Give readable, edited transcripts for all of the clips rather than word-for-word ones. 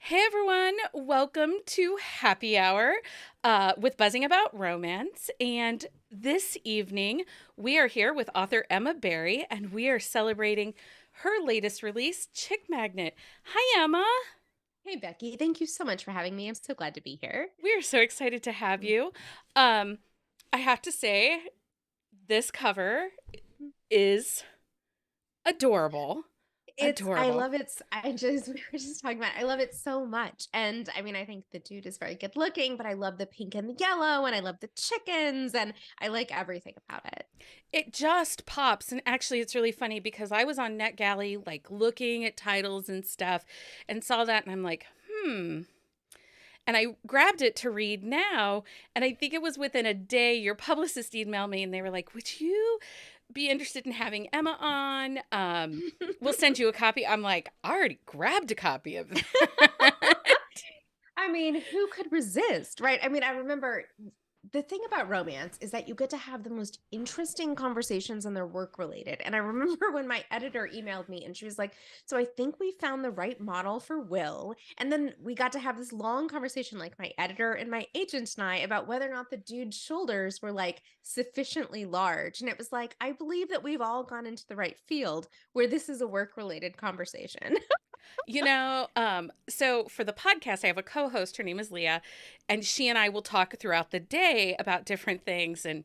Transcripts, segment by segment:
Hey everyone, welcome to Happy Hour with Buzzing About Romance. And this evening, we are here with author Emma Barry, and we are celebrating her latest release, Chick Magnet. Hi, Emma. Hey, Becky. Thank you so much for having me. I'm so glad to be here. We are so excited to have you. Um, I have to say, this cover is adorable. I Adorable. love it. We were just talking about, I love it so much. And I mean, I think the dude is very good looking, but I love the pink and the yellow, and I love the chickens, and I like everything about it. It just pops. And actually, it's really funny because I was on NetGalley, like looking at titles and stuff, and saw that. And I'm like, hmm. And I grabbed it to read now. And I think it was within a day, your publicist emailed me and they were like, would you be interested in having Emma on? We'll send you a copy. I'm like, I already grabbed a copy of that. I mean, who could resist, right? I mean, I remember the thing about romance is that you get to have the most interesting conversations and they're work related. And I remember when my editor emailed me and she was like, "So I think we found the right model for Will." And then we got to have this long conversation, like my editor and my agent and I, about whether or not the dude's shoulders were like sufficiently large. And it was like, I believe that we've all gone into the right field where this is a work related conversation. So for the podcast, I have a co-host. Her name is Leah, and she and I will talk throughout the day about different things, and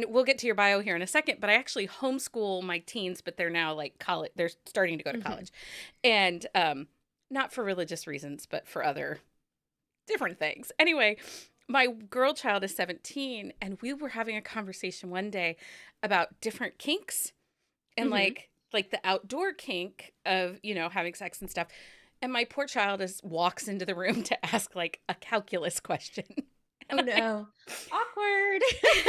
we'll get to your bio here in a second. But I actually homeschool my teens, but they're now like college. They're starting to go to Mhm. college, and not for religious reasons, but for other different things. Anyway, my girl child is 17, and we were having a conversation one day about different kinks and Mhm. like the outdoor kink of having sex and stuff, and my poor child is walks into the room to ask like a calculus question. Oh and I no. Awkward.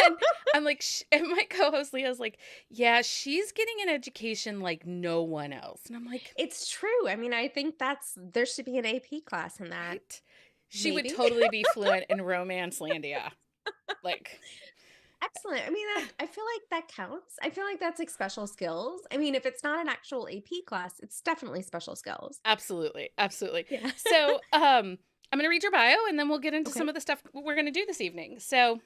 and I'm like and my co-host Leah's like, yeah, she's getting an education like no one else, and I'm like, It's true. I mean, I think there should be an AP class in that. right, she would Maybe. totally be fluent in romance landia, like, Excellent. I mean, I feel like that counts. I feel like that's like special skills. I mean, if it's not an actual AP class, it's definitely special skills. absolutely, absolutely. Yeah. So I'm gonna read your bio and then we'll get into some Okay. of the stuff we're gonna do this evening. So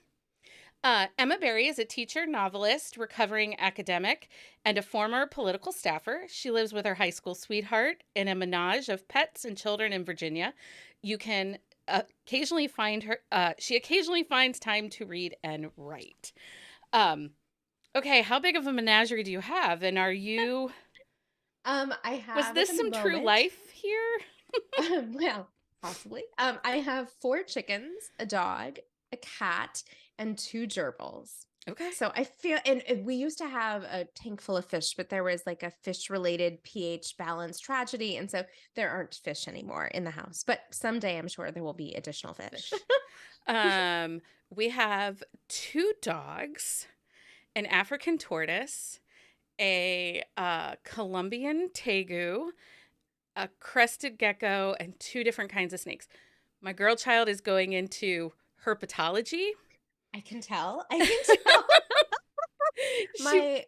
Emma Barry is a teacher, novelist, recovering academic, and a former political staffer. She lives with her high school sweetheart in a menage of pets and children in Virginia. You can occasionally find her, she occasionally finds time to read and write. Um, okay, how big of a menagerie do you have? And I was have at this the some true moment, life here? well, possibly. I have four chickens, a dog, a cat, and two gerbils. Okay. So I feel, and we used to have a tank full of fish, but there was like a fish related pH balance tragedy. And so there aren't fish anymore in the house. But someday I'm sure there will be additional fish. Fish. Um, we have two dogs, an African tortoise, a Colombian tegu, a crested gecko, and two different kinds of snakes. My girl child is going into herpetology. I can tell. I can tell. she My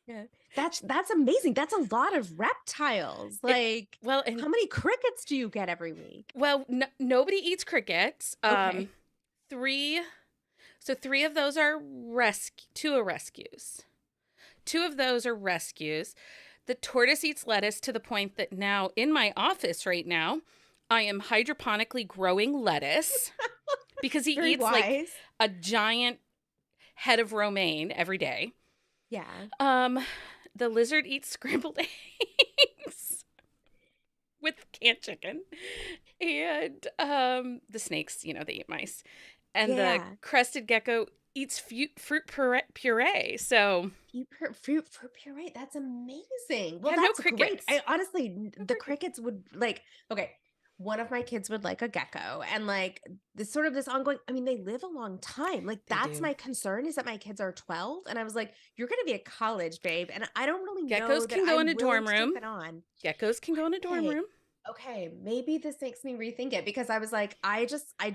Yeah. That's amazing. That's a lot of reptiles. it Like, well and how many crickets do you get every week? well nobody eats crickets. Okay. Three, so three of those are two are rescues. Two of those are rescues. The tortoise eats lettuce to the point that now in my office right now, I am hydroponically growing lettuce because he Very eats like wise. a giant head of romaine every day. Yeah. Um, the lizard eats scrambled eggs with canned chicken, and the snakes, they eat mice, and the Yeah. crested gecko eats fruit puree. So Fruit puree. That's amazing. Well, yeah, no that's great. crickets. I honestly, No the crickets. crickets would like, okay. One of my kids would like a gecko and like this sort of this ongoing, I mean, they live a long time. Like They that's do. my concern is that my kids are 12. And I was like, you're going to be at college, babe. And I don't really know Geckos that can go in I'm a willing dorm to take room. that on. Geckos can go in a dorm Okay. room. Okay, maybe this makes me rethink it because I was like, I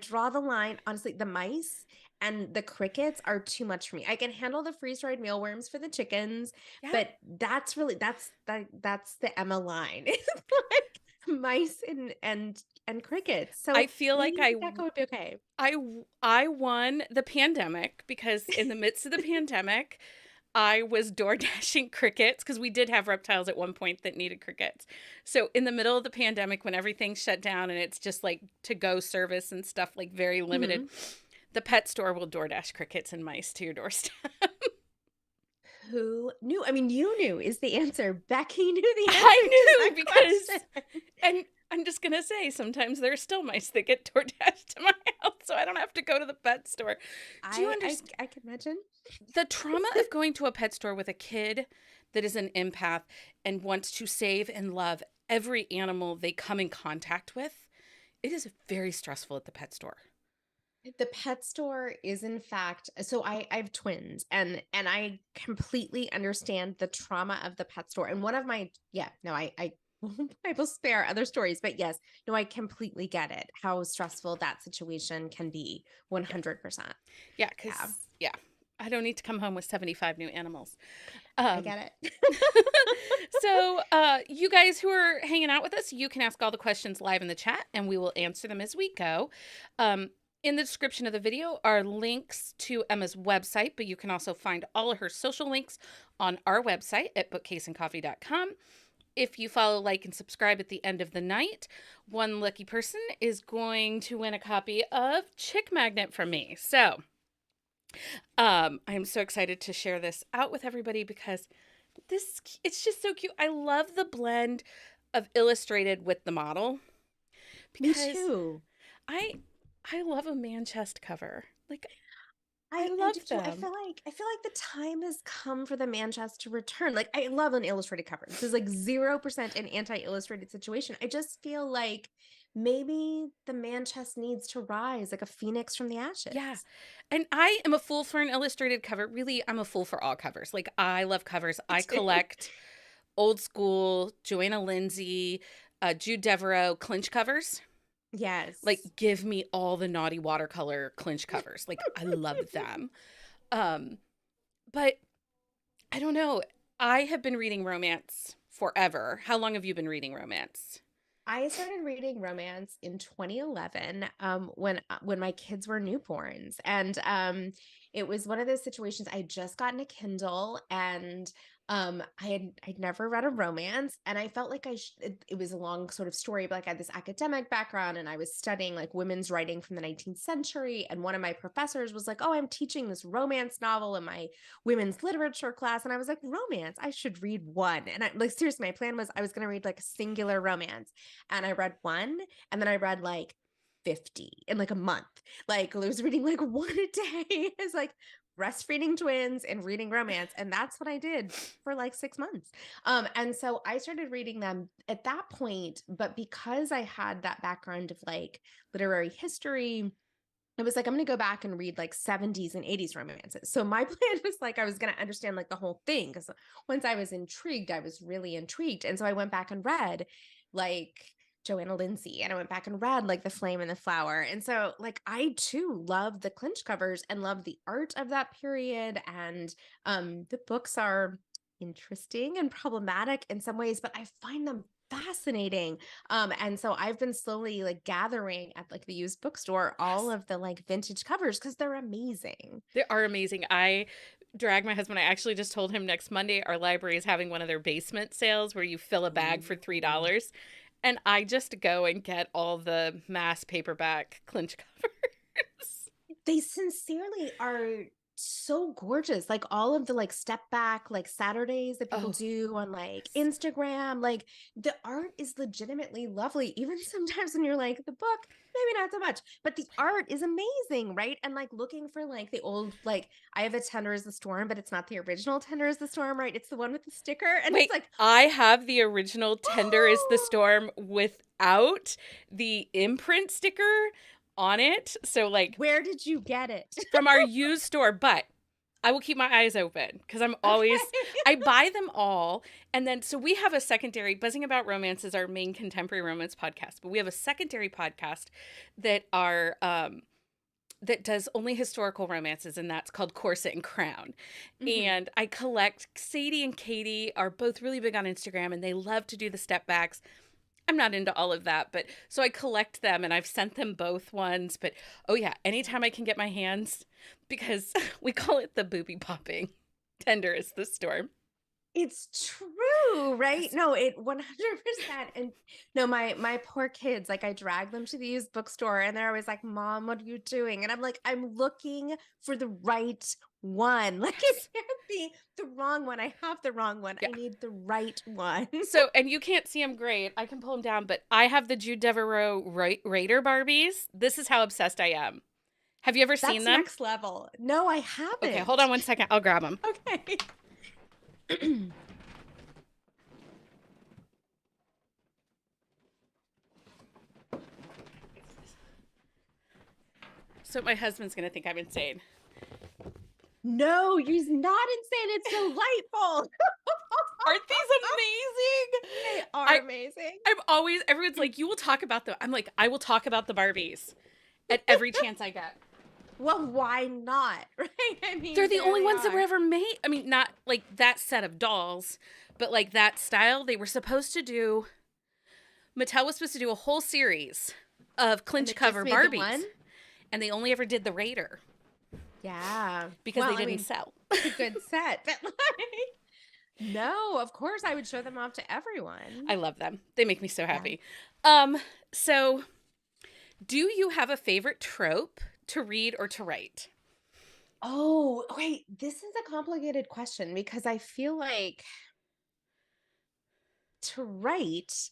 draw the line. Honestly, the mice and the crickets are too much for me. I can handle the freeze-dried mealworms for the chickens, Yeah. but that's the Emma line. It's like mice and crickets. So I feel like maybe that would be okay. I won the pandemic because in the midst of the pandemic, I was door dashing crickets because we did have reptiles at one point that needed crickets. So in the middle of the pandemic, when everything shut down and it's just like to go service and stuff like very limited, Mhm. the pet store will DoorDash crickets and mice to your doorstep. Who knew? I mean, you knew is the answer. Becky knew the I answer to knew that because, question. and I'm just gonna say, sometimes there are still mice that get DoorDash to my house, so I don't have to go to the pet store. Do you I I understand I can imagine. the trauma of going to a pet store with a kid that is an empath and wants to save and love every animal they come in contact with? It is very stressful at the pet store. The pet store is in fact so I have twins and I completely understand the trauma of the pet store. And one of my yeah, no, I I will spare other stories, but yes, no, I completely get it. How stressful that situation can be. Yeah, 100%. yeah, because Yeah, yeah, I don't need to come home with 75 new animals. I Um, get it. so, you guys who are hanging out with us, you can ask all the questions live in the chat and we will answer them as we go. Um, in the description of the video are links to Emma's website, but you can also find all of her social links on our website at bookcaseandcoffee.com. If you follow, like, and subscribe at the end of the night, one lucky person is going to win a copy of Chick Magnet from me. So, I'm so excited to share this out with everybody because it's just so cute. I love the blend of illustrated with the model Me because too. I I love a man chest cover. Like I do love too. them. I feel like the time has come for the man chest to return. Like I love an illustrated cover. This is like 0% an anti-illustrated situation. I just feel like maybe the man chest needs to rise like a phoenix from the Yeah. ashes. And I am a fool for an illustrated cover. Really, I'm a fool for all covers. Like I love covers. Me I too. collect old school Joanna Lindsay, Jude Devereaux clinch covers. Like Yes. give me all the naughty watercolor clinch covers. Like I love them. Um but I don't know. I have been reading romance forever. How long have you been reading romance? I started reading romance in 2011 when my kids were newborns, and it was one of those situations. I had just gotten a Kindle, and I'd never read a romance, and I felt like it was a long sort of story, but like I had this academic background, and I was studying like women's writing from the 19th century, and one of my professors was like, "Oh, I'm teaching this romance novel in my women's literature class," and I was like, "Romance? I should read one." And I like seriously, my plan was I was going to read like a singular romance, and I read one, and then I read like 50 in like a month. Like I was reading like one a day. It's like breastfeeding twins and reading romance. And that's what I did for like 6 months. And so I started reading them at that point, but because I had that background of like literary history, I was like, I'm going to go back and read like 70s and 80s romances. So my plan was like, I was going to understand like the whole thing. Because once I was intrigued, I was really intrigued. And so I went back and read like Joanna Lindsay, and I went back and read like The Flame and the Flower. And so like I too love the clinch covers and love the art of that period. And the books are interesting and problematic in some ways, but I find them fascinating. And so I've been slowly like gathering at like the used bookstore all Yes. of the like vintage covers because they're amazing. They are amazing. I drag my husband. I actually just told him next Monday our library is having one of their basement sales where you fill a bag for Ooh. $3. And I just go and get all the mass paperback clinch covers. They sincerely are so gorgeous. Like all of the like step back like Saturdays that people Oh, do on like yes. Instagram, like the art is legitimately lovely. Even sometimes when you're like the book, maybe not so much, but the art is amazing, right? And like looking for like the old like I have a Tender as the Storm, but it's not the original Tender as the Storm, right? It's the one with the sticker, and it's Wait, like, I have the original Tender is the Storm without the imprint sticker on it. So, like, where did you get it? from our used store, but I will keep my eyes open because I'm always, Okay. I buy them all. And then, so we have a secondary, Buzzing About Romance is our main contemporary romance podcast, but we have a secondary podcast that are, that does only historical romances, and that's called Corset and Crown. Mhm. And I collect, Sadie and Katie are both really big on Instagram and they love to do the step backs. I'm not into all of that, but so I collect them and I've sent them both ones. But oh yeah, anytime I can get my hands, because we call it the booby popping. Tender is the storm. It's true, right? Yes. No, it 100%. And no, my poor kids, like I drag them to the used bookstore and they're always like, "Mom, what are you doing?" And I'm like, "I'm looking for the right one. Like it Yes. can't be the wrong one. I have the wrong one. Yeah. I need the right one." So, and you can't see them great. I can pull them down, but I have the Jude Devereaux Raider Barbies. This is how obsessed I am. Have you ever seen That's them? next level. No, I Okay, hold on haven't. one second. I'll grab them. Okay. So my husband's going to think I'm insane. No, he's not insane. It's delightful. Aren't these amazing? They are amazing. I'm always, everyone's like, you will talk about them. I'm like, I will talk about the Barbies at every chance I get. Well, why not? Right? I mean, They're the there only they ones that were are. ever made. I mean, not like that set of dolls, but like that style. They were supposed to do, Mattel was supposed to do a whole series of And clinch they just cover made the Barbies. one? And they only ever did the Raider Yeah. because Well, they I didn't mean, sell. it's a good set, but like, no, of course I would show them off to everyone. I love them. They make me so Yeah. happy. So do you have a favorite trope to read or to write? Oh, wait, this is a complicated question because I feel like to write,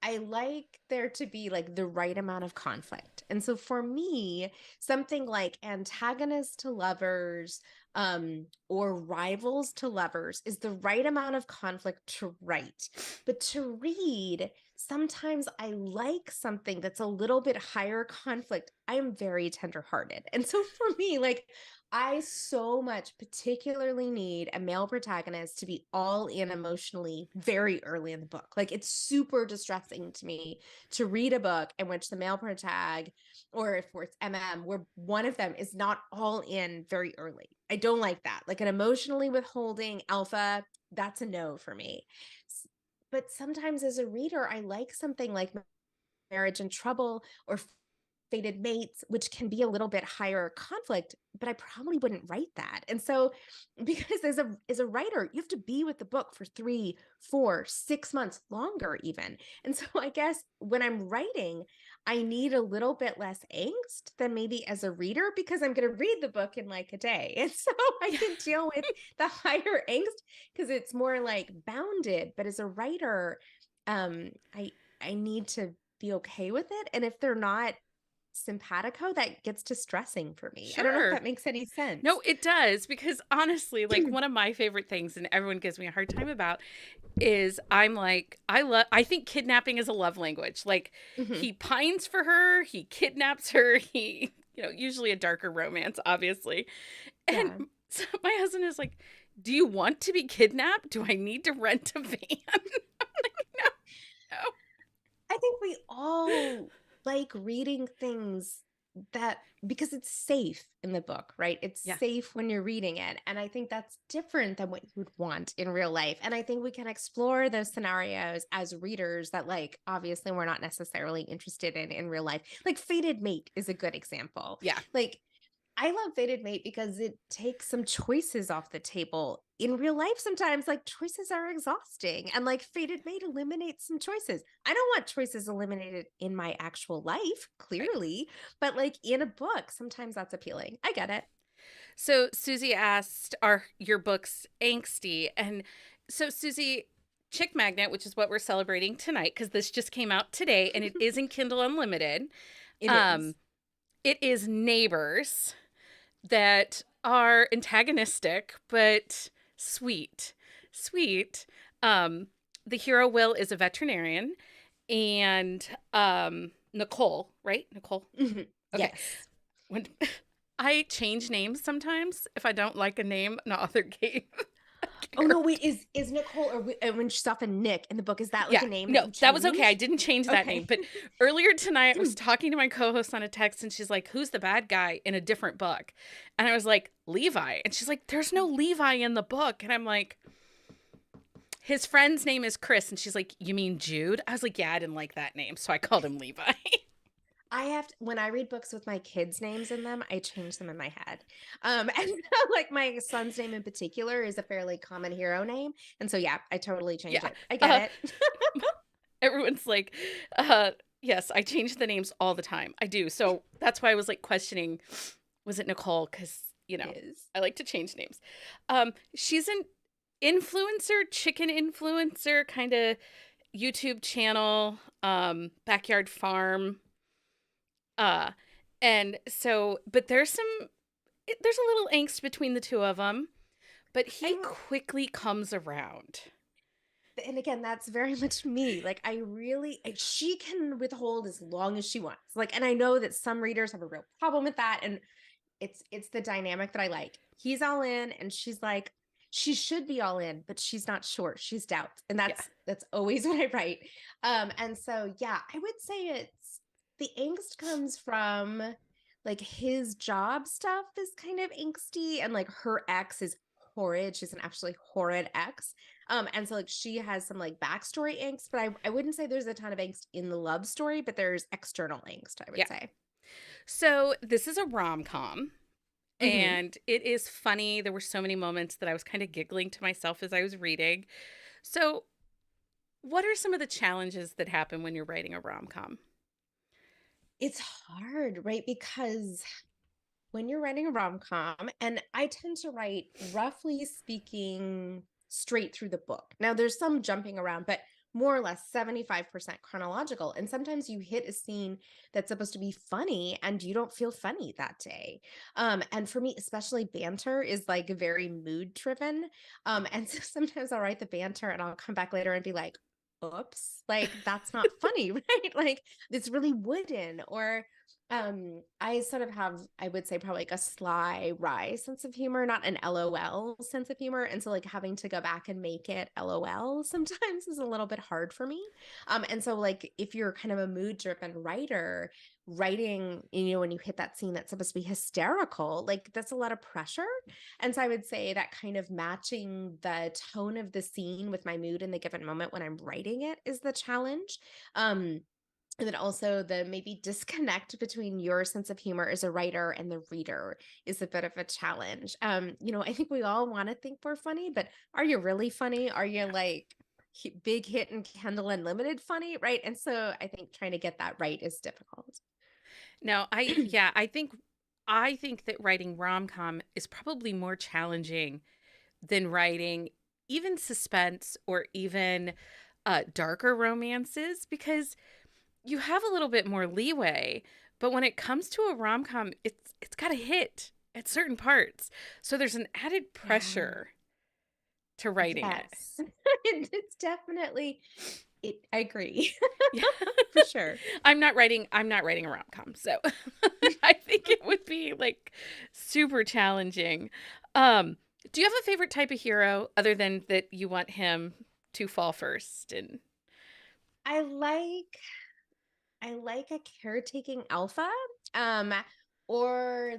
I like there to be like the right amount of conflict. And so for me, something like antagonists to lovers, or rivals to lovers is the right amount of conflict to write. But to read, sometimes I like something that's a little bit higher conflict. I am very tenderhearted. And so for me, like I so much particularly need a male protagonist to be all in emotionally very early in the book. Like it's super distressing to me to read a book in which the male protag, or if it's where one of them is not all in very early. I don't like that. Like an emotionally withholding alpha, that's a no for me. But sometimes as a reader, I like something like Marriage and Trouble or Fated Mates, which can be a little bit higher conflict, but I probably wouldn't write that. And so because as a writer, you have to be with the book for 3, 4, 6 months longer even. And so I guess when I'm writing, I need a little bit less angst than maybe as a reader because I'm going to read the book in like a day. And so I Yeah, can deal with the higher angst because it's more like bounded. But as a writer, I need to be okay with it. And if they're not simpatico, that gets distressing for me. I don't know if sure. that makes any sense. No, it does because honestly, like one of my favorite things, and everyone gives me a hard time about, is I'm like, I think kidnapping is a love language. Like Mhm. he pines for her, he kidnaps her, usually a darker romance, obviously. And Yeah. so my husband is like, do you want to be kidnapped? Do I need to rent a van? I'm like, no, no. I think we all like reading things that because it's safe in the book, right? It's Yeah, safe when you're reading it. And I think that's different than what you would want in real life. And I think we can explore those scenarios as readers that, like, obviously we're not necessarily interested in real life. Like, Fated Mate is a good example. yeah, Like, I love Fated Mate because it takes some choices off the table. In real life, sometimes like choices are exhausting, and like Fated Mate eliminates some choices. I don't want choices eliminated in my actual life, right. clearly, but like in a book, sometimes that's appealing. I get it. So Susie asked, "Are your books angsty?" And so Susie, Chick Magnet, which is what we're celebrating tonight, because this just came out today, and it is in Kindle Unlimited. It is. Um, it is neighbors that are antagonistic but sweet, sweet. Um, the hero Will is a veterinarian, and Nicole, right? Nicole. Mhm. Okay. Yes. When I change names sometimes if I don't like a name an author gave a Oh no, character. wait, is Nicole or when she's often Nick in the book, is that like Yeah, a name that no, you that was okay. I changed? didn't change that name. Okay. But earlier tonight, I was talking to my co host on a text, and she's like, "Who's the bad guy in a different book?" And I was like, "Levi." And she's like, "There's no Levi in the book." And I'm like, his friend's name is Chris, and she's like, "You mean Jude?" I was like, "Yeah, I didn't like that name, so I called him Levi." I have to, when I read books with my kids' names in them, I change them in my head. And like my son's name in particular is a fairly common hero name. And so, yeah, I totally change Yeah. it. I get Uh, it. Everyone's like, uh, yes, I change the names all the time. I do. So that's why I was like questioning, was it Nicole? Because, Is. I like to change names. She's an influencer, chicken influencer, kind of YouTube channel, backyard farm. Uh, and so, but there's a little angst between the two of them, but he And quickly comes around. and again, that's very much me. Like I really she can withhold as long as she wants. Like, and I know that some readers have a real problem with that. And it's the dynamic that I like. He's all in and she's like, she should be all in, but she's not sure. She's doubt. And Yeah. that's always what I write. And so yeah, I would say it's the angst comes from like his job stuff is kind of angsty and like her ex is horrid. She's an absolutely horrid ex. And so like she has some like backstory angst, but I wouldn't say there's a ton of angst in the love story, but there's external angst, I would Yeah. say. So this is a rom-com. Mm-hmm. And it is funny. There were so many moments that I was kind of giggling to myself as I was reading. So, what are some of the challenges that happen when you're writing a rom com? It's hard, right? Because when you're writing a rom-com, and I tend to write roughly speaking straight through the book. Now there's some jumping around, but more or less 75% chronological. And sometimes you hit a scene that's supposed to be funny and you don't feel funny that day. And for me, especially banter is like very mood driven. And so sometimes I'll write the banter and I'll come back later and be like, oops, like that's not funny, right? Like it's really wooden or I sort of have, I would say, probably like a sly, wry sense of humor, not an LOL sense of humor. And so, like, having to go back and make it LOL sometimes is a little bit hard for me. And so, like, if you're kind of a mood driven writer, writing, when you hit that scene that's supposed to be hysterical, like, that's a lot of pressure. And so, I would say that kind of matching the tone of the scene with my mood in the given moment when I'm writing it is the challenge. Um, and then also the maybe disconnect between your sense of humor as a writer and the reader is a bit of a challenge. I think we all want to think we're funny, but are you really funny? Are you like big hit and Kendall Unlimited funny? Right. And so I think trying to get that right is difficult. No, yeah, I think that writing rom com is probably more challenging than writing even suspense or even darker romances because you have a little bit more leeway. But when it comes to a rom com, it's got to hit at certain parts, so there's an added Yeah. pressure to writing it. Yes. It's definitely I agree. Yeah. For sure. I'm not writing a rom-com. So I think it would be like super challenging. Um do you have a favorite type of hero other than that you want him to fall first and I like I like a caretaking alpha. Um, or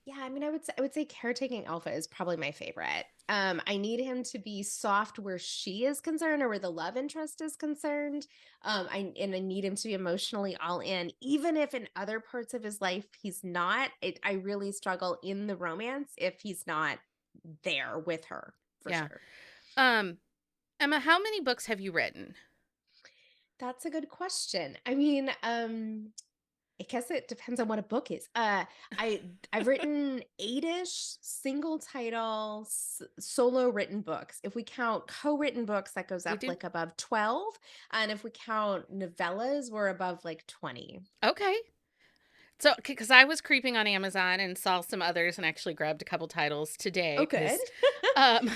yeah, I mean, I would say caretaking alpha is probably my favorite. I need him to be soft where she is concerned or where the love interest is concerned. I need him to be emotionally all in, even if in other parts of his life he's not. I really struggle in the romance if he's not there with her for yeah. sure. Um Emma, how many books have you written? That's a good question. I mean, I guess it depends on what a book is. I've written 8-ish single title solo written books. If we count co-written books, that goes We up do. like above 12. And if we count novellas, we're above like 20. Okay. So, because I was creeping on Amazon and saw some others and actually grabbed a couple titles today Oh, good. because I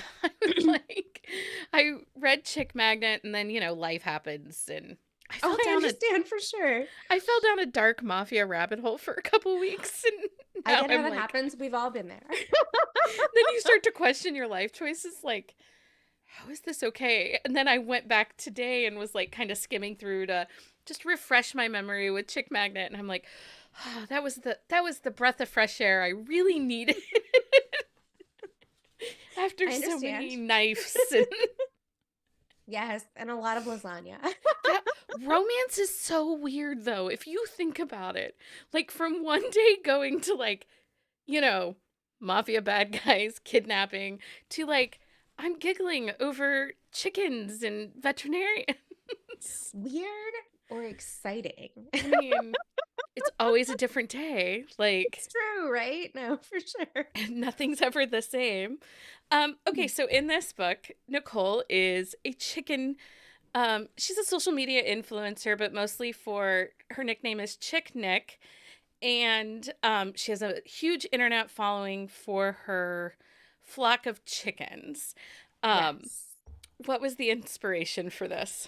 was like, I read Chick Magnet and then, life happens and I Oh, fell I down a understand for sure. I fell down a dark mafia rabbit hole for a couple weeks and I now get how I'm that like, happens. We've all been there. then you start to question your life choices like, how is this okay? And then I went back today and was like kind of skimming through to just refresh my memory with Chick Magnet and I'm like, oh, that was the breath of fresh air I really needed after I so understand. many knives and Yes, and a lot of lasagna. Yeah, romance is so weird though, if you think about it. Like from one day going to like, you know, mafia bad guys kidnapping to like I'm giggling over chickens and veterinarians. Weird or exciting? I mean, it's always a different day. Like It's true, right? No, for sure. nothing's ever the same. Okay, so in this book, Nicole is a chicken. She's a social media influencer, but mostly for her nickname is Chick Nick. And she has a huge internet following for her flock of chickens. Um, Yes. what was the inspiration for this?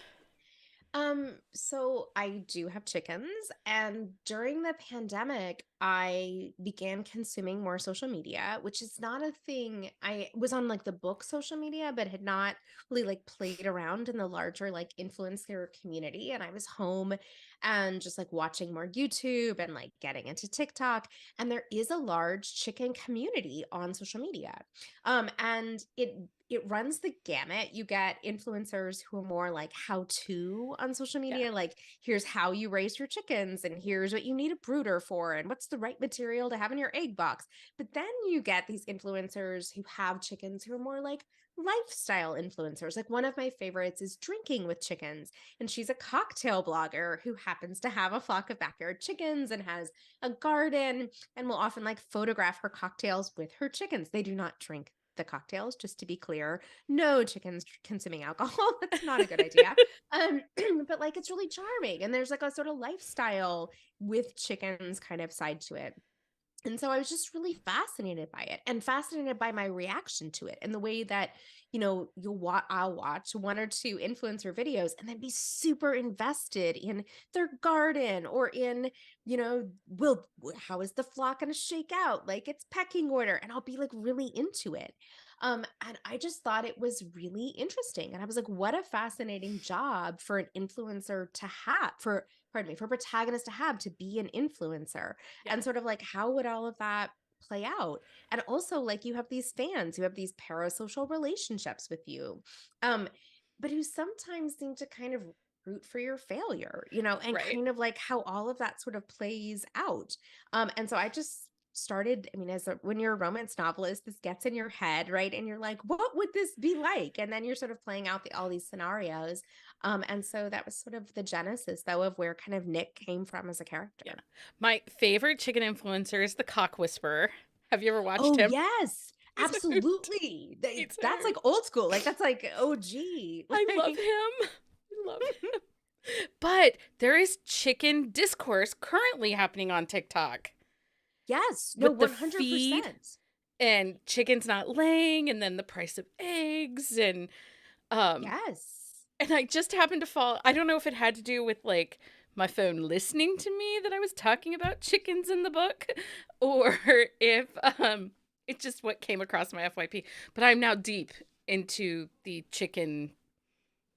So I do have chickens, and during the pandemic, I began consuming more social media, which is not a thing. I was on like the book social media, but had not really like played around in the larger like influencer community. And I was home and just like watching more YouTube and like getting into TikTok. And there is a large chicken community on social media. And it runs the gamut. You get influencers who are more like how to on social Yeah, media, like here's how you raise your chickens, and here's what you need a brooder for, and what's the right material to have in your egg box. But then you get these influencers who have chickens who are more like lifestyle influencers. Like one of my favorites is Drinking with Chickens, and she's a cocktail blogger who happens to have a flock of backyard chickens and has a garden and will often like photograph her cocktails with her chickens. They do not drink the cocktails, just to be clear. No chickens consuming alcohol. That's not a good idea. Um, but like it's really charming. And there's like a sort of lifestyle with chickens kind of side to it. And so I was just really fascinated by it and fascinated by my reaction to it and the way that, I'll watch one or two influencer videos and then be super invested in their garden or in, how is the flock going to shake out? Like its pecking order. And I'll be like really into it. And I just thought it was really interesting. And I was like, what a fascinating job for an influencer to have, for, pardon me, for protagonists to have to be an influencer yeah, and sort of like how would all of that play out. And also like you have these fans who have these parasocial relationships with you, um but who sometimes seem to kind of root for your failure, and right. kind of like how all of that sort of plays out. And so I just started, I mean, when you're a romance novelist, this gets in your head, right? And you're like, what would this be like? And then you're sort of playing out all these scenarios. And so that was sort of the genesis though of where kind of Nick came from as a Yeah. character. My favorite chicken influencer is the Cock Whisperer. Have you ever watched Oh, him? yes. He's a hoot. Absolutely. He's a That's like hoot. old school. Like that's like OG. I love Like him. I love him. But there is chicken discourse currently happening on TikTok yes. No, with the feed 100%. and chickens not laying and then the price of eggs um Yes. and I just happened to fall. I don't know if it had to do with like my phone listening to me that I was talking about chickens in the book or if it's just what came across my FYP. But I'm now deep into the chicken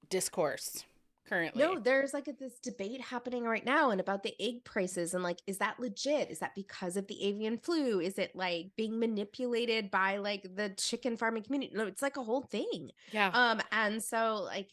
discourse No, currently. there's like this debate happening right now and about the egg prices and like, is that legit? Is that because of the avian flu? Is it like being manipulated by like the chicken farming community? No, it's like a whole thing. Yeah. And so like,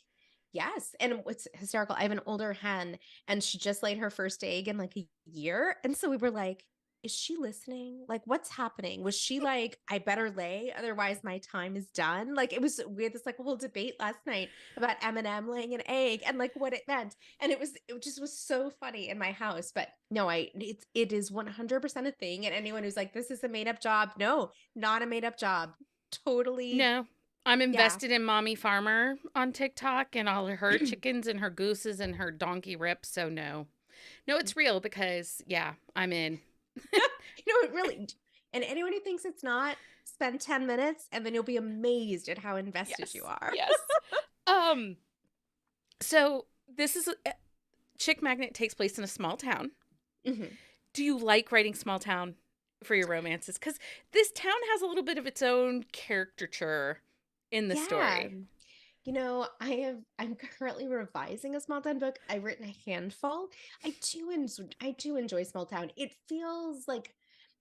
yes. And what's hysterical, I have an older hen and she just laid her first egg in like a year. And so we were like, is she listening? Like, what's happening? Was she like, I better lay, otherwise my time is done? Like, we had this like whole debate last night about Eminem laying an egg and like what it meant. And it just was so funny in my house. But no, it is 100% a thing. And anyone who's like, this is a made up job, no, not a made up job. Totally. No. I'm Yeah. invested in Mommy Farmer on TikTok and all of her chickens and her gooses and her donkey rips, so no. No, it's real because yeah, I'm in. It really, and anyone who thinks it's not, spend 10 minutes and then you'll be amazed at how invested you Yes. are. Yes. Um so this is Chick Magnet takes place in a small town. Mhm. Do you like writing small town for your romances? Because this town has a little bit of its own caricature in the Yeah. story. I'm currently revising a small town book. I've written a handful. I do enjoy small town. It feels like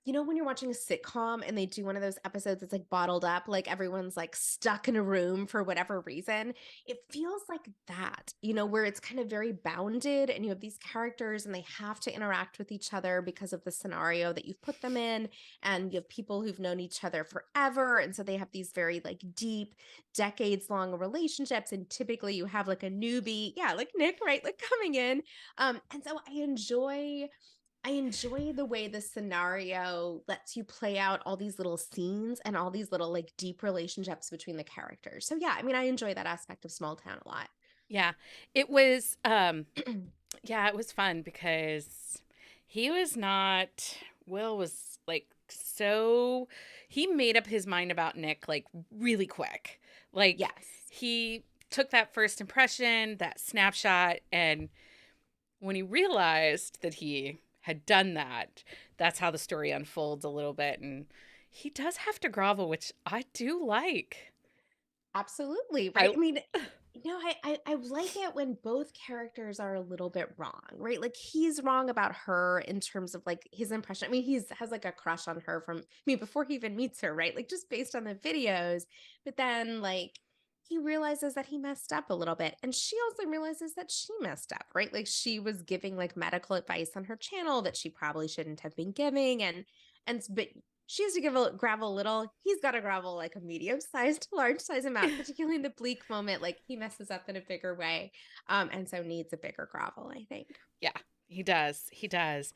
when you're watching a sitcom and they do one of those episodes that's like bottled up, like everyone's like stuck in a room for whatever reason, it feels like that, where it's kind of very bounded and you have these characters and they have to interact with each other because of the scenario that you've put them in. And you have people who've known each other forever. And so they have these very like deep, decades long relationships. And typically you have like a newbie, yeah, like Nick, right? Like coming in. And so I enjoy the way the scenario lets you play out all these little scenes and all these little like deep relationships between the characters. So yeah, I mean, I enjoy that aspect of Small Town a lot. Yeah. It was yeah, it was fun because he was not Will was like so he made up his mind about Nick like really quick. Like Yes. he took that first impression, that snapshot, and when he realized that he had done that, that's how the story unfolds a little bit. And he does have to grovel, which I do like. Absolutely, right? I I mean, I like it when both characters are a little bit wrong, right? Like he's wrong about her in terms of like his impression. I mean, he's has like a crush on her from before he even meets her, right? Like just based on the videos. But then like he realizes that he messed up a little bit. And she also realizes that she messed up, right? Like she was giving like medical advice on her channel that she probably shouldn't have been giving. But she has to gravel a little. He's got to gravel like a medium sized to large size amount, particularly in the bleak moment. Like he messes up in a bigger way, and so needs a bigger gravel, I think. Yeah, he does. He does.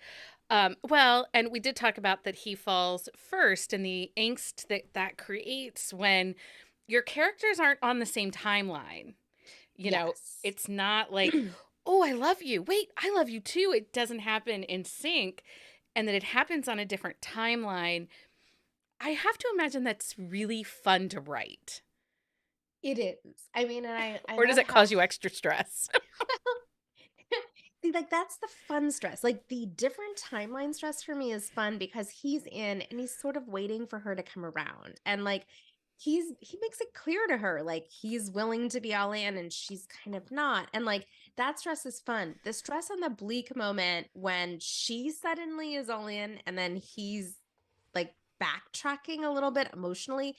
Well, and we did talk about that he falls first and the angst that that creates when your characters aren't on the same timeline. You know, Yes. it's not like, oh, I love you. Wait, I love you too. It doesn't happen in sync and that it happens on a different timeline. I have to imagine that's really fun to write. It is. I mean, and I Or does love it how cause you extra stress? See, like that's the fun stress. Like the different timeline stress for me is fun because he's in and he's sort of waiting for her to come around. And like he makes it clear to her like he's willing to be all in and she's kind of not. And like that stress is fun. The stress on the bleak moment when she suddenly is all in and then he's like backtracking a little bit emotionally,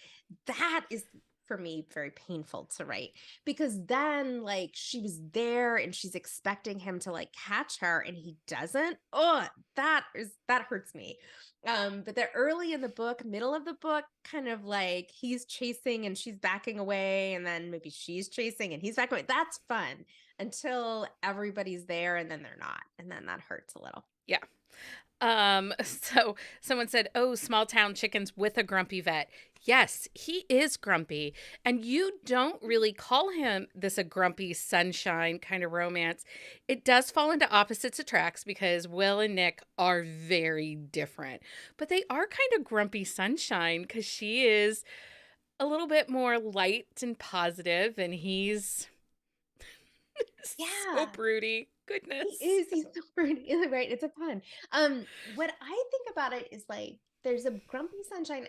that is for me very painful to write because then like she was there and she's expecting him to like catch her and he doesn't. Oh, that hurts me. But the early in the book, middle of the book, kind of like he's chasing and she's backing away, and then maybe she's chasing and he's backing away. That's fun until everybody's there and then they're not. And then that hurts a little. Yeah. So someone said, "Oh, small town chickens with a grumpy vet." Yes, he is grumpy, and you don't really call him this a grumpy sunshine kind of romance. It does fall into opposites attracts because Will and Nick are very different, but they are kind of grumpy sunshine because she is a little bit more light and positive, and he's so Yeah. broody. He Goodness. is, he's so pretty, right? It's a pun. What I think about it is like there's a grumpy sunshine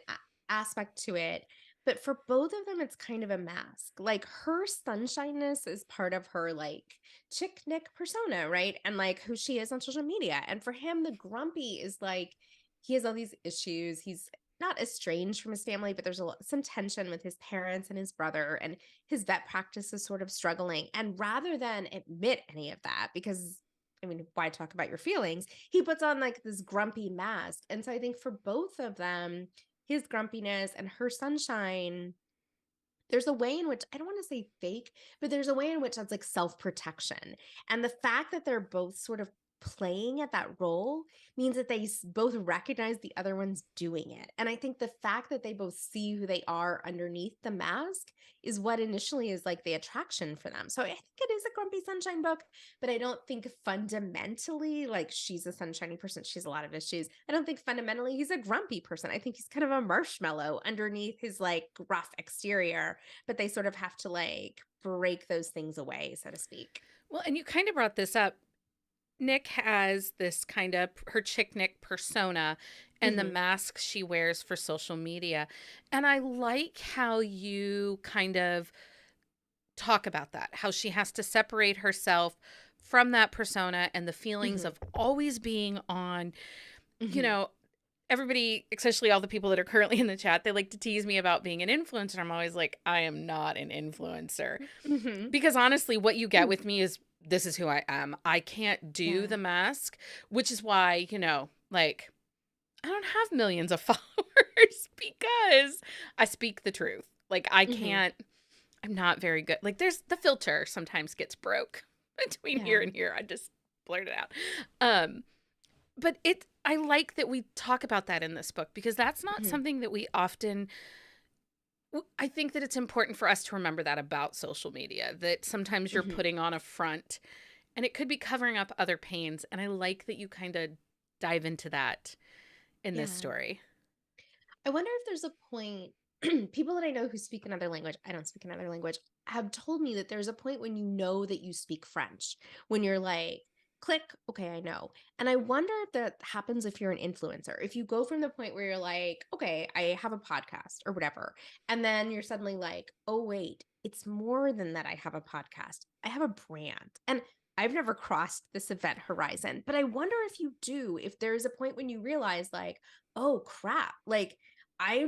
aspect to it, but for both of them, it's kind of a mask. Like her sunshineness is part of her like chick Nick persona, right? And like who she is on social media. And for him, the grumpy is like he has all these issues. He's not estranged from his family, but there's some tension with his parents and his brother, and his vet practice is sort of struggling. And rather than admit any of that, because I mean, why talk about your feelings? He puts on like this grumpy mask. And so I think for both of them, his grumpiness and her sunshine, there's a way in which I don't want to say fake, but there's a way in which that's like self protection. And the fact that they're both sort of playing at that role means that they both recognize the other one's doing it. And I think the fact that they both see who they are underneath the mask is what initially is like the attraction for them. So I think it is a Grumpy Sunshine book, but I don't think fundamentally like she's a sunshiny person. She has a lot of issues. I don't think fundamentally he's a grumpy person. I think he's kind of a marshmallow underneath his like rough exterior, but they sort of have to like break those things away, so to speak. Well, and you kind of brought this up. Nick has this kind of her chick Nick persona and the Hmm. mask she wears for social media. And I like how you kind of talk about that, how she has to separate herself from that persona and the feelings Hmm. of always being on, you Hmm. know, everybody, especially all the people that are currently in the chat, they like to tease me about being an influencer. I'm always like, I am not an influencer. Mm-hmm. Because honestly, what you get with me is this is who I am. I can't do Yeah. the mask, which is why, like, I don't have millions of followers because I speak the truth. Like, I Mm-hmm. can't, I'm not very good. Like, there's the filter sometimes gets broke between here Yeah. and here. I just blurt it out. But I like that we talk about that in this book because that's not Mm-hmm. something that we often. I think that it's important for us to remember that about social media, that sometimes you're Mm-hmm. putting on a front and it could be covering up other pains. And I like that you kind of dive into that in this Yeah. story. I wonder if there's a point, people that I know who speak another language, I don't speak another language, have told me that there's a point when you know that you speak French, when you're like, click, okay, I know. And I wonder if that happens if you're an influencer. If you go from the point where you're like, okay, I have a podcast or whatever, and then you're suddenly like, oh, wait, it's more than that. I have a podcast, I have a brand. And I've never crossed this event horizon, but I wonder if you do, if there's a point when you realize, like, oh crap, like I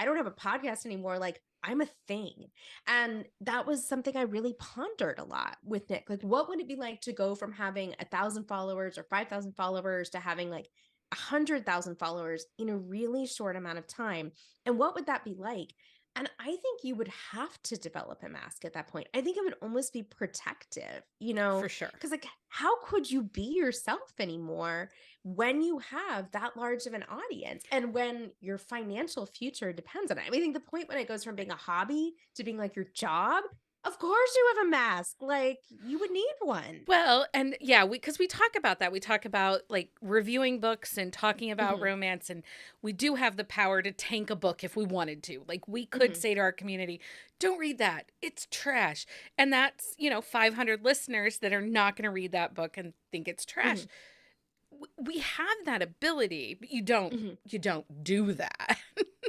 don't have a podcast anymore. Like I'm a thing. And that was something I really pondered a lot with Nick. Like, what would it be like to go from having 1,000 followers or 5,000 followers to having like 100,000 followers in a really short amount of time? And what would that be like? And I think you would have to develop a mask at that point. I think it would almost be protective, For sure. because like, how could you be yourself anymore when you have that large of an audience and when your financial future depends on it? I mean, I think the point when it goes from being a hobby to being like your job, of course you have a mask. Like you would need one. Well, and yeah, because we talk about that. We talk about like reviewing books and talking about Hmm. romance, and we do have the power to tank a book if we wanted to. Like we could Hmm. say to our community, "Don't read that; it's trash." And that's 500 listeners that are not going to read that book and think it's trash. Hmm. We have that ability, but you don't. Hmm. You don't do that.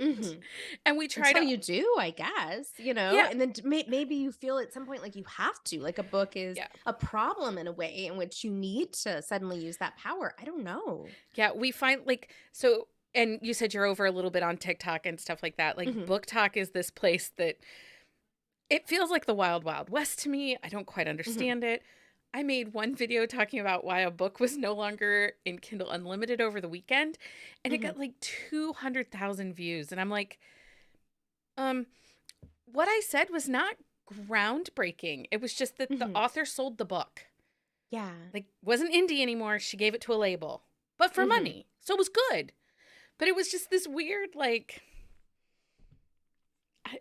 Hmm. And we try Until to. you do, I guess, Yeah, and then maybe you feel at some point like you have to, like a book is yeah, a problem in a way in which you need to suddenly use that power. I don't know. yeah. We find like so. And you said you're over a little bit on TikTok and stuff like that. Like Hmm. Book Talk is this place that it feels like the wild, wild west to me. I don't quite Hmm. understand it. I made one video talking about why a book was no longer in Kindle Unlimited over the weekend, and it Hmm. got like 200,000 views. And I'm like, um, what I said was not groundbreaking. It was just that the Hmm. author sold the book. Yeah. Like, wasn't indie anymore. She gave it to a label, but for Hmm. money. So it was good. But it was just this weird, like,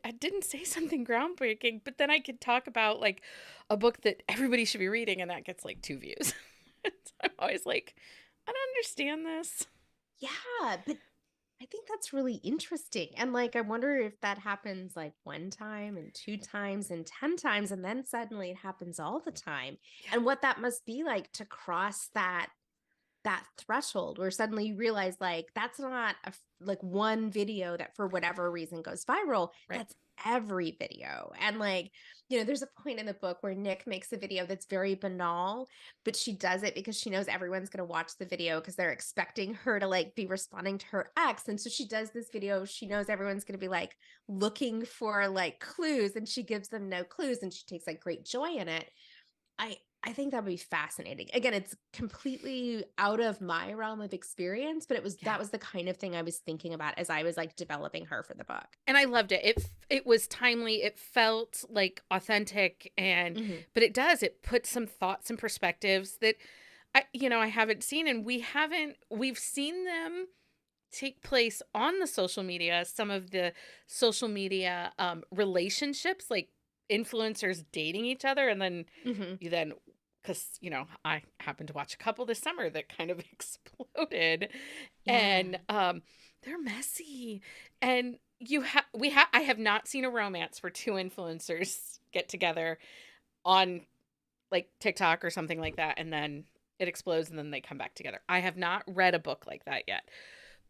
I didn't say something groundbreaking, but then I could talk about like a book that everybody should be reading, and that gets like 2 views. So I'm always like, I don't understand this. Yeah, but I think that's really interesting. And like, I wonder if that happens like one time and two times and 10 times, and then suddenly it happens all the time. Yeah, And what that must be like to cross that threshold where suddenly you realize like that's not like one video that for whatever reason goes viral. right. That's every video. And like, there's a point in the book where Nick makes a video that's very banal, but she does it because she knows everyone's going to watch the video because they're expecting her to like be responding to her ex. And so she does this video, she knows everyone's going to be like looking for like clues, and she gives them no clues, and she takes like great joy in it. I think that would be fascinating. Again, it's completely out of my realm of experience, but Yeah. that was the kind of thing I was thinking about as I was like developing her for the book. And I loved it. It was timely. It felt like authentic, and Hmm. but it puts some thoughts and perspectives that I haven't seen, and we've seen them take place on the social media, some of the social media relationships, like influencers dating each other, and then Hmm. you then because I happened to watch a couple this summer that kind of exploded, Yeah. and they're messy, and I have not seen a romance where two influencers get together on like TikTok or something like that, and then it explodes and then they come back together. I have not read a book like that yet.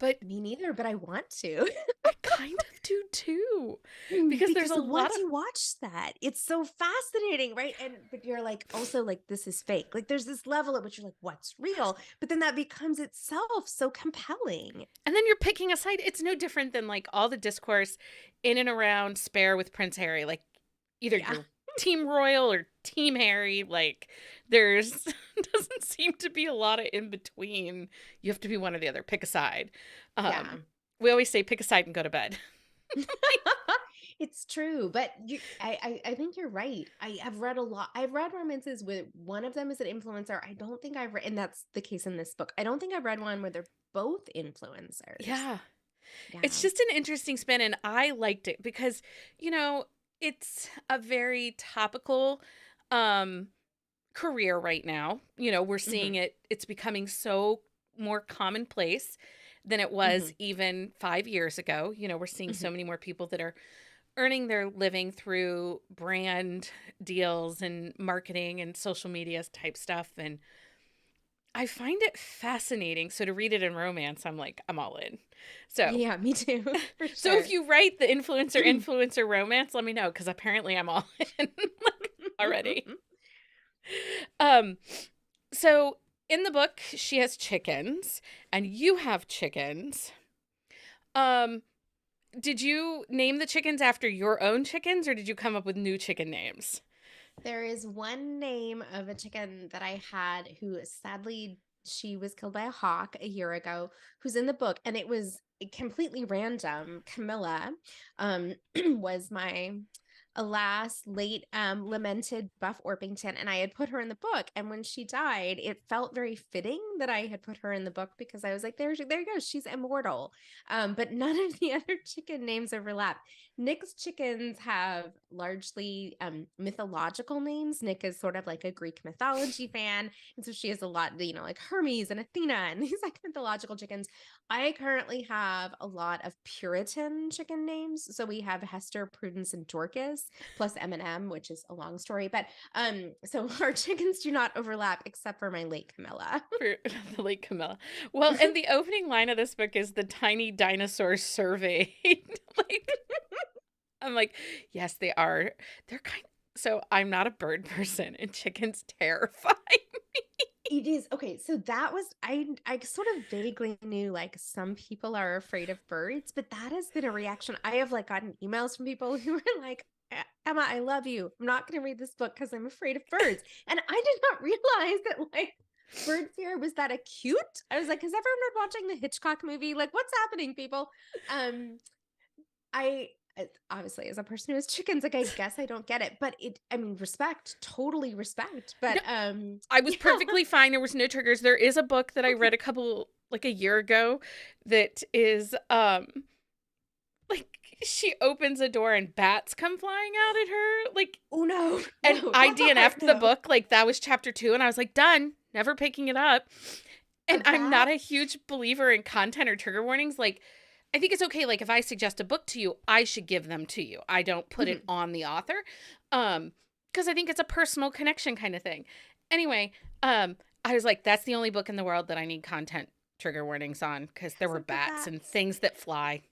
But Me neither, but I want to. I kind of do too, because there's Because a lot once of, you watch that, it's so fascinating, right? And but you're like also like this is fake. Like there's this level at which you're like, what's real? But then that becomes itself so compelling. and then you're picking a side. It's no different than like all the discourse in and around Spare with Prince Harry. Like either Yeah. you're Team Royal or Team Harry. Like there's doesn't seem to be a lot of in between. You have to be one or the other. Pick a side. Yeah. We always say pick a side and go to bed. It's true, but I think you're right. I have read a lot. I've read romances with one of them is an influencer. I don't think I've read, and that's the case in this book. I don't think I've read one where they're both influencers. Yeah. It's Yeah. just an interesting spin, and I liked it because, you know, it's a very topical um career right now. You know, we're Hmm. seeing it's becoming so more commonplace than it was Hmm. even 5 years ago. You know, we're seeing Hmm. so many more people that are earning their living through brand deals and marketing and social media type stuff, and I find it fascinating. So to read it in romance, I'm like, I'm all in. So Yeah, me too, for So if sure. you write the influencer romance, let me know because apparently I'm all in like, already. Um, so in the book, she has chickens, and you have chickens. Um, did you name the chickens after your own chickens, or did you come up with new chicken names? There is one name of a chicken that I had who sadly she was killed by a hawk a year ago, who's in the book, and it was completely random. Camilla was my alas late lamented Buff Orpington, and I had put her in the book. And when she died, it felt very fitting that I had put her in the book because I was like, there you go, she's immortal. But none of the other chicken names overlap. Nick's chickens have largely mythological names. Nick is sort of like a Greek mythology fan. And so she has a lot, like Hermes and Athena and these like mythological chickens. I currently have a lot of Puritan chicken names. So we have Hester, Prudence, and Dorcas, plus M&M, which is a long story. But so our chickens do not overlap except for my late Camilla. For the late Camilla. Well, and the opening line of this book is the tiny dinosaur surveyed. like I'm like, yes, they are. They're kind so I'm not a bird person and chickens terrify. It is okay. So that was I sort of vaguely knew like some people are afraid of birds, but that has been a reaction. I have like gotten emails from people who are like, Emma, I love you. I'm not going to read this book because I'm afraid of birds. And I did not realize that like bird fear was that acute. I was like, has everyone been watching the Hitchcock movie? Like, what's happening, people? Um, I obviously as a person who has chickens, like I guess I don't get it, but I mean, respect, totally respect. No, But I was yeah, perfectly fine. There was no triggers. There is a book that I read okay. a couple like a year ago that is like she opens a door and bats come flying out at her. Like Oh no, and no, I not that. DNF'd the No, book. Like that was chapter 2 and I was like, done, never picking it up. a And I'm not bat. a huge believer in content or trigger warnings. Like I think it's okay like if I suggest a book to you, I should give them to you. I don't put it Mhm. on the author. Because I think it's a personal connection kind of thing. Anyway, I was like that's the only book in the world that I need content trigger warnings on because there Because were of the bats and bats. things that fly.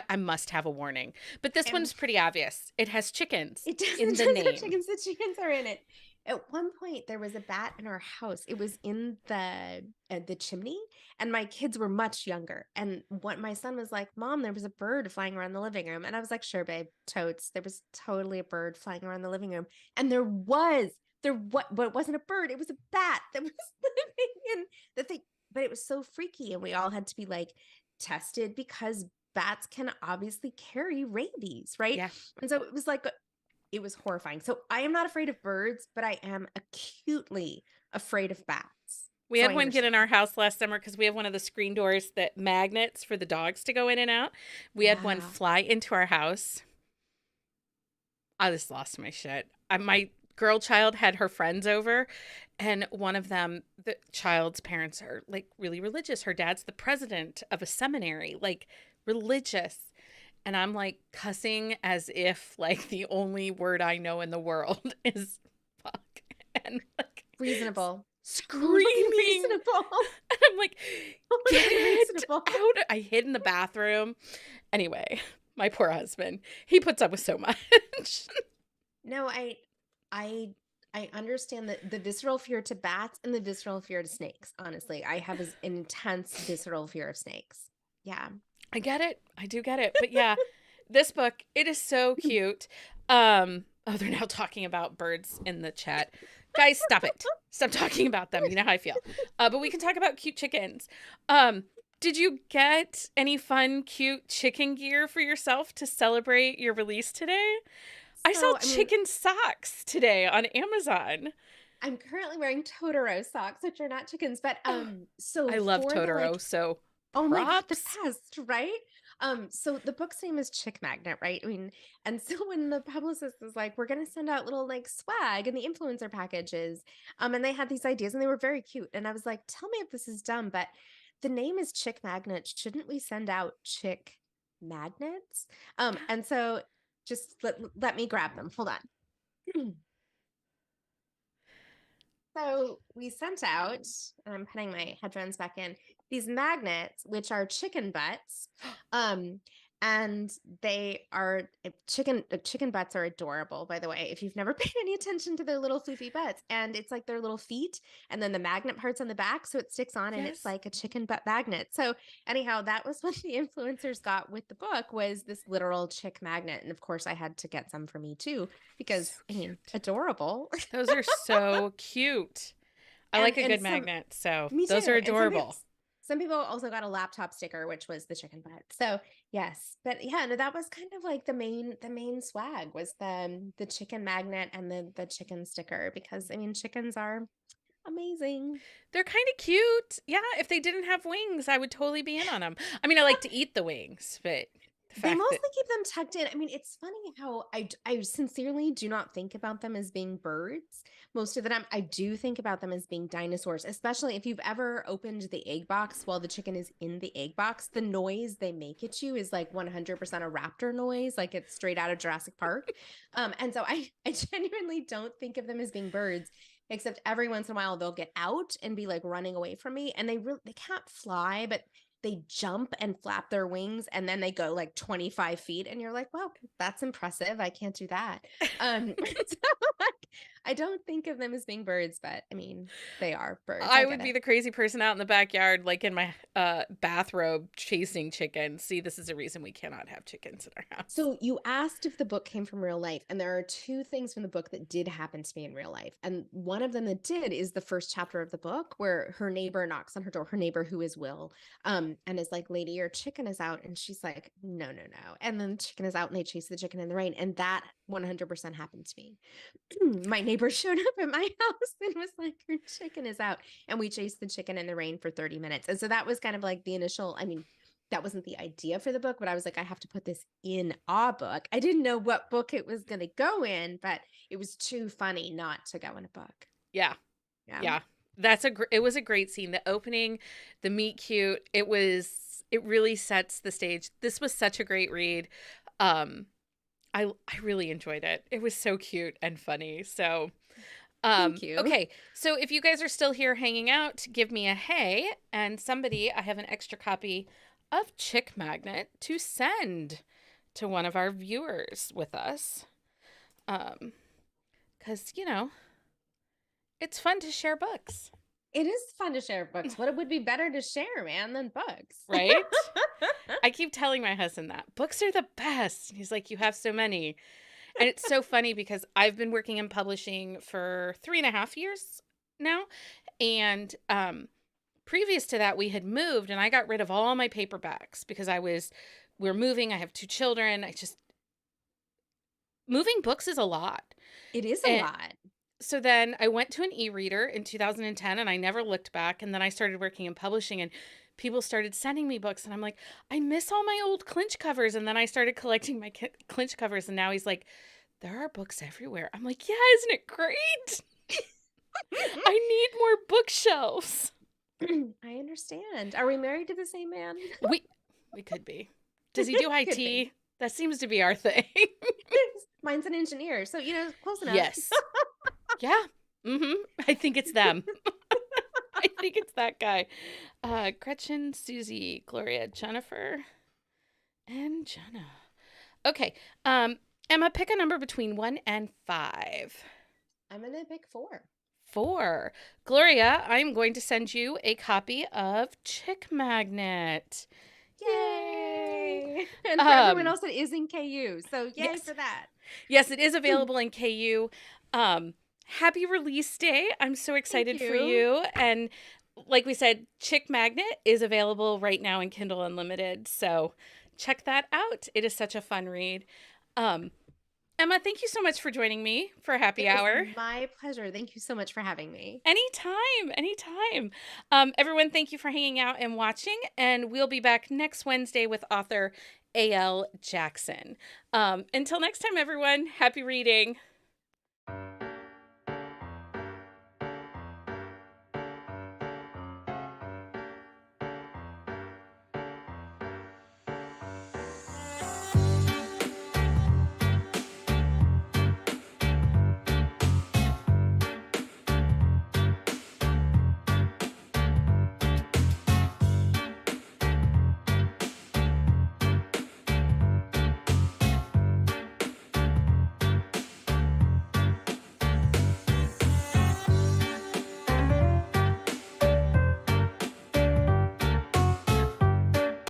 I must have a warning. But this And one's pretty obvious. It has chickens it does, in it the does have name. chickens. The chickens are in it. At one point, there was a bat in our house. It was in the chimney, and my kids were much younger. And what my son was like, "Mom, there was a bird flying around the living room," and I was like, "Sure, babe, totes. There was totally a bird flying around the living room." And there what, but it wasn't a bird. It was a bat that was living in the thing. But it was so freaky, and we all had to be like tested because bats can obviously carry rabies, right? Yeah. And so it was like it was horrifying. So I am not afraid of birds, but I am acutely afraid of bats. We So had I one get in understand. our house last summer because we have one of the screen doors that magnets for the dogs to go in and out. We had one Yeah. fly into our house. I just lost my shit. My girl child had her friends over, and one of them, the child's parents are like really religious. Her dad's the president of a seminary, like religious. And I'm like cussing as if like the only word I know in the world is fuck. And like, Reasonable. Totally screaming. reasonable. And I'm like, Totally get reasonable. out. I hid in the bathroom. Anyway, my poor husband, he puts up with so much. No, I I understand the visceral fear to bats and the visceral fear to snakes. Honestly, I have an intense visceral fear of snakes. Yeah. I get it. I do get it. But yeah, this book, it is so cute. Oh, they're now talking about birds in the chat. Guys, stop it. Stop talking about them. You know how I feel. But we can talk about cute chickens. Um, did you get any fun, cute chicken gear for yourself to celebrate your release today? I saw So, I mean, chicken socks today on Amazon. I'm currently wearing Totoro socks, which are not chickens, but Oh, so I love for the Totoro, like, so oh my God, the props. best, right? So the book's name is Chick Magnet, right? I mean, and so when the publicist was like, we're gonna send out little like swag and the influencer packages, and they had these ideas and they were very cute. And I was like, tell me if this is dumb, but the name is Chick Magnet. Shouldn't we send out chick magnets? And so just let me grab them. Hold on. So we sent out, and I'm putting my headphones back in, these magnets, which are chicken butts. Um, and they are chicken butts are adorable, by the way. If you've never paid any attention to their little floofy butts, and it's like their little feet, and then the magnet parts on the back, so it sticks on, and it's Yes. like a chicken butt magnet. So anyhow, that was what the influencers got with the book was this literal chick magnet, and of course, I had to get some for me too So because I mean, cute. adorable. Those are so cute. I like a And good some magnet, so me those are too. And adorable. some people also got a laptop sticker, which was the chicken butt. So yes, but yeah, no, that was kind of like the main swag was the chicken magnet and the chicken sticker because I mean chickens are amazing. They're kind of cute. Yeah, if they didn't have wings, I would totally be in on them. I mean, I like to eat the wings, but the They fact that mostly keep them tucked in. I mean, it's funny how I sincerely do not think about them as being birds. Most of the time, I do think about them as being dinosaurs, especially if you've ever opened the egg box while the chicken is in the egg box. The noise they make at you is like 100% a raptor noise, like it's straight out of Jurassic Park. And so I genuinely don't think of them as being birds, except every once in a while they'll get out and be like running away from me, and they can't fly, but they jump and flap their wings and then they go like 25 feet and you're like, well, that's impressive. I can't do that. So like, I don't think of them as being birds, but I mean, they are birds. I I get would be it. the crazy person out in the backyard, like in my bathrobe, chasing chickens. See, this is a reason we cannot have chickens in our house. So you asked if the book came from real life, and there are two things from the book that did happen to me in real life. And one of them that did is the first chapter of the book where her neighbor knocks on her door, her neighbor who is Will, and is like, lady, your chicken is out. And she's like, no, no, no. And then the chicken is out and they chase the chicken in the rain. And that 100% happened to me. My neighbor showed up at my house and was like, her chicken is out. And we chased the chicken in the rain for 30 minutes. And so that was kind of like the initial, I mean, that wasn't the idea for the book, but I was like, I have to put this in a book. I didn't know what book it was going to go in, but it was too funny not to go in a book. Yeah, Yeah. yeah. It was a great scene. The opening, the meet cute, it really sets the stage. This was such a great read. I really enjoyed it. It was so cute and funny. So Thank you. okay. So if you guys are still here hanging out, give me a hey, and somebody, I have an extra copy of Chick Magnet to send to one of our viewers with us. Cuz it's fun to share books, It is fun to share books. What it would be better to share, man, than books. right? I keep telling my husband that books are the best. He's like, you have so many. And it's so funny because I've been working in publishing for 3.5 years now. And previous to that, we had moved and I got rid of all my paperbacks because we're moving. I have 2 children. Moving books is a lot. It is a And lot. so then I went to an e-reader in 2010 and I never looked back. And then I started working in publishing and people started sending me books. And I'm like, I miss all my old clinch covers. And then I started collecting my clinch covers. And now he's like, there are books everywhere. I'm like, yeah, isn't it great? I need more bookshelves. I understand. Are we married to the same man? We could be. Does he do Could IT? be. That seems to be our thing. Mine's an engineer, so close enough. Yes. Yeah. I think it's them. think it's that guy. Gretchen, Susie, Gloria, Jennifer, and Jenna. Okay. Emma, pick a number between 1 and 5. I'm gonna pick 4. 4. Gloria, I'm going to send you a copy of Chick Magnet. Yay! Yay! And for everyone Um, else, it is in KU. So yay yes. for that. Yes, it is available in KU. Happy release day. I'm so Thank excited for you. you. And like we said, Chick Magnet is available right now in Kindle Unlimited. So check that out. It is such a fun read. Um, Emma, thank you so much for joining me for happy It was hour. my pleasure. Thank you so much for having me. Anytime, anytime. Everyone, thank you for hanging out and watching. And we'll be back next Wednesday with author A.L. Jackson. Until next time, everyone, happy reading.